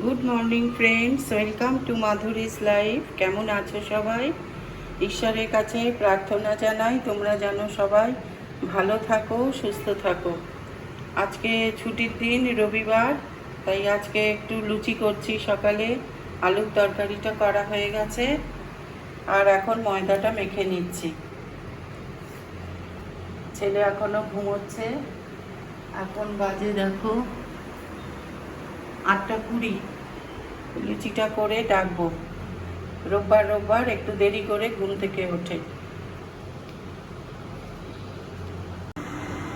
Good morning friends, welcome to Madhuri's life. কেমন আছো সবাই? ঈশ্বরের কাছে প্রার্থনা জানাই তোমরা যেন সবাই ভালো থাকো, সুস্থ থাকো। আজকে ছুটির দিন, রবিবার, তাই আজকে একটু লুচি করছি। সকালে আলুর তরকারিটা করা হয়ে গেছে, আর এখন ময়দাটা মেখে নিচ্ছি। ছেলে এখনো ঘুমোচ্ছে। এখন বাজে দেখো 8:20। লুচিটা করে ডাকবো। রোববার একটু দেরি করে ঘুম থেকে ওঠে।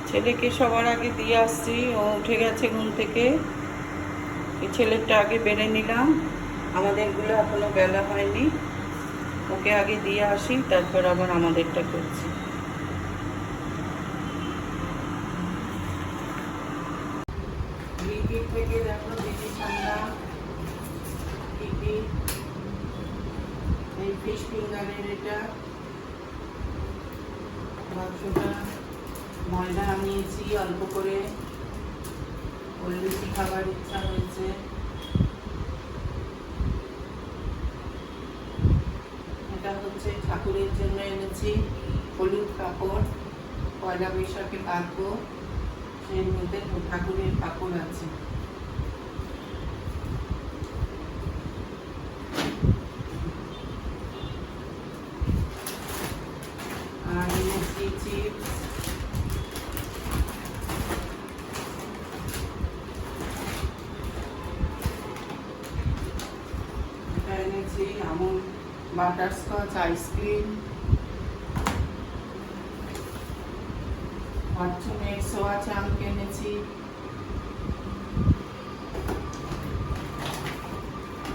ছেলেকে সবার আগে দিয়ে আসছি, ও উঠে গেছে ঘুম থেকে। এই ছেলেরটা আগে বেড়ে নিলাম, আমাদেরগুলো এখনো বেলা হয়নি। ওকে আগে দিয়ে আসি, তারপর আবার আমাদেরটা করছি। লিপির থেকে দেখো দিদি সামলাম লিপি, এই ফিশ ফিঙ্গারের এটা বাক্সটা ময়দা আনিয়েছি অল্প করে, ওর লুচি খাবার ইচ্ছা হয়েছে। এটা হচ্ছে ঠাকুরের জন্য এনেছি হলুদ কাপড়, পয়লা বৈশাখে কাটবো, সেই মধ্যে ঠাকুরের কাপড় আছে। আর এনেছি চিপস, এটা এনেছি আমুল বাটারস্কচ আইসক্রিম, ফরচুনের সোয়া চাঙ্ক এনেছি,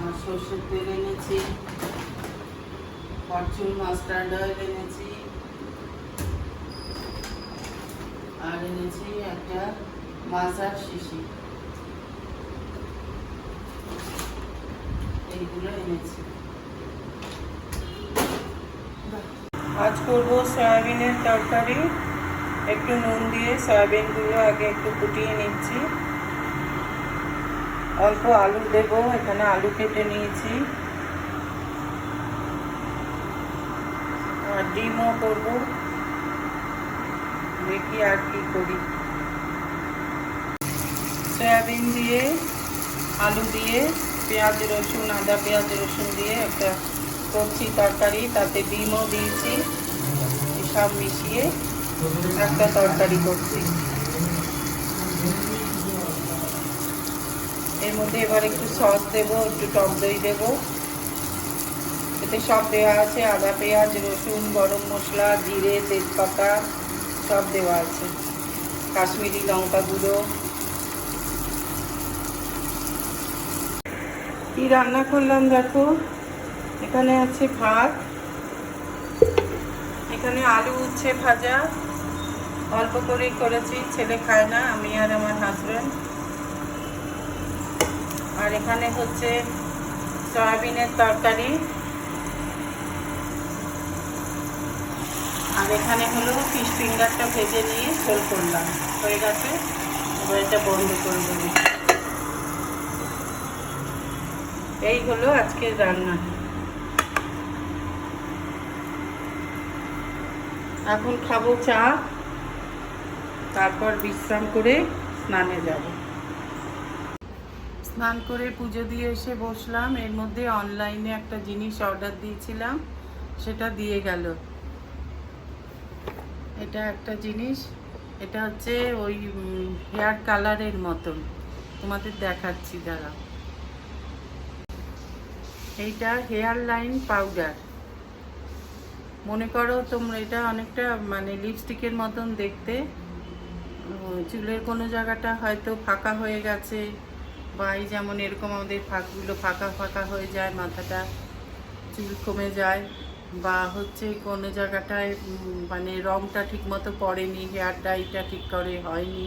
আর সর্ষের তেল এনেছি, ফরচুন মাস্টার্ড অয়েল এনেছি, আর এনেছি একটা মাজার শিশি। এইগুলো এনেছি। আজ করবো সয়াবিনের তরকারি। একটু নুন দিয়ে সয়াবিনগুলো আগে একটু ফুটিয়ে নিচ্ছি। অল্প আলু দেব, এখানে আলু কেটে নিয়েছি। আর ডিমও করবো, দেখি আর কি করি। সয়াবিন দিয়ে আলু দিয়ে পেঁয়াজ রসুন, আদা পেঁয়াজ রসুন দিয়ে একটা করছি তরকারি, তাতে ডিমও দিয়েছি। সব মিশিয়ে একটা তরকারি করছি। এর মধ্যে এবার একটু সস দেবো, একটু টক দই দেবো। এতে সব দেওয়া আছে, আদা পেঁয়াজ রসুন, গরম মশলা, জিরে, তেজপাতা সব দেওয়া আছে, কাশ্মীরি লঙ্কা গুঁড়ো। কি রান্না করলাম দেখো, এখানে আছে ভাত, এখানে আলু উচ্ছে ভাজা অল্প করেই করেছি, ছেলে খায় না, আমি আর আমার হাজব্যান্ড। আর এখানে হচ্ছে সয়াবিনের তরকারি, আর এখানে হলো ফিশ ফিঙ্গারটা ভেজে নিয়ে ঝোল করলাম, হয়ে গেছে। এবার এটা বন্ধ করে দেবো। এই হলো আজকের রান্না। এখন খাবো চা, তারপর বিশ্রাম করে স্নানে যাব। স্নান করে পুজো দিয়ে এসে বসলাম। এর মধ্যে অনলাইনে একটা জিনিস অর্ডার দিয়েছিলাম, সেটা দিয়ে গেল। এটা একটা জিনিস, এটা হচ্ছে ওই হেয়ার কালারের মতন, তোমাদের দেখাচ্ছি দাঁড়া। এইটা হেয়ার লাইন পাউডার। মনে করো তোমরা এটা অনেকটা মানে লিপস্টিকের মতন দেখতে। চুলের কোনো জায়গাটা হয়তো ফাঁকা হয়ে গেছে, বা এই যেমন এরকম আমাদের ফাঁকগুলো ফাঁকা ফাঁকা হয়ে যায়, মাথাটা চুল কমে যায়, বা হচ্ছে কোনো জায়গাটায় মানে রঙটা ঠিক মতো পড়েনি, হেয়ার ডাইটা ঠিক করে হয়নি,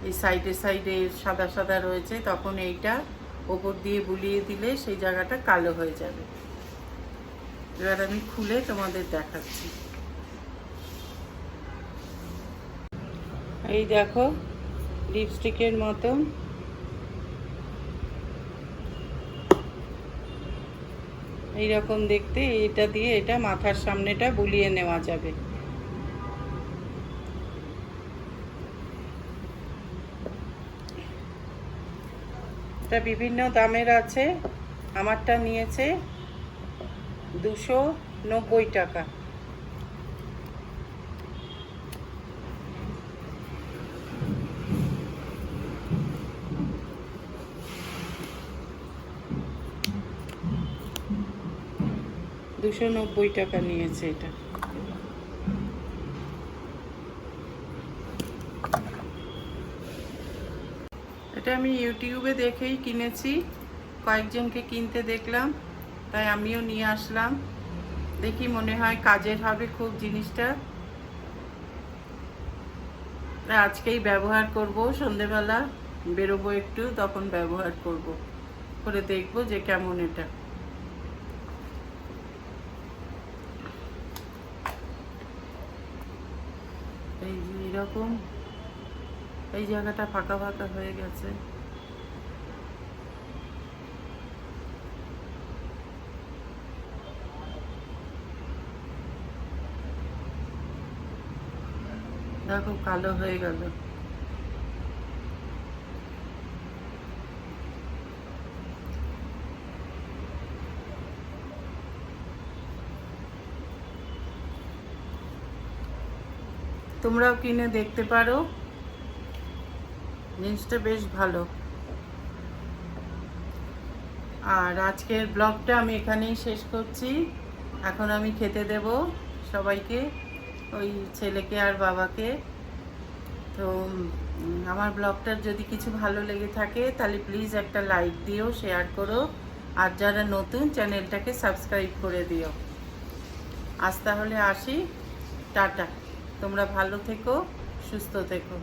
এই সাইডে সাইডে সাদা সাদা রয়েছে, তখন এইটা ওপর দিয়ে বুলিয়ে দিলে সেই জায়গাটা কালো হয়ে যাবে। এবার আমি খুলে তোমাদের দেখাচ্ছি। এই দেখো লিপস্টিকের মতন, এইরকম দেখতে, এটা দিয়ে এটা মাথার সামনেটা বুলিয়ে নেওয়া যাবে। এটা বিভিন্ন দামের আছে, আমারটা নিয়েছে 290 টাকা। টাকা নিয়েছে এটা। এটা আমি ইউটিউবে দেখেই কিনেছি, কয়েকজনকে কিনতে দেখলাম, তাই আমিও নিয়ে আসলাম। দেখি, মনে হয় কাজের হবে খুব জিনিসটা। আজকেই ব্যবহার করব, সন্ধেবেলা বেরোবো একটু, তখন ব্যবহার করব, করে দেখবো যে কেমন এটা। এই যে এরকম, এই জায়গাটা ফাঁকা ফাঁকা হয়ে গেছে। দেখো কালো হয়ে গেল। তোমরাও কিনে দেখতে পারো, জিনিসটা বেশ ভালো। আর আজকের ব্লগটা আমি এখানেই শেষ করছি। এখন আমি খেতে দেব সবাইকে, ওই ছেলেকে আর বাবাকে। তো আমার ব্লগটার যদি কিছু ভালো লেগে থাকে তাহলে প্লিজ একটা লাইক দিও, শেয়ার করো, আর যারা নতুন চ্যানেলটাকে সাবস্ক্রাইব করে দিও। আজ তাহলে আসি, টাটা। তোমরা ভালো থেকো, সুস্থ থেকো।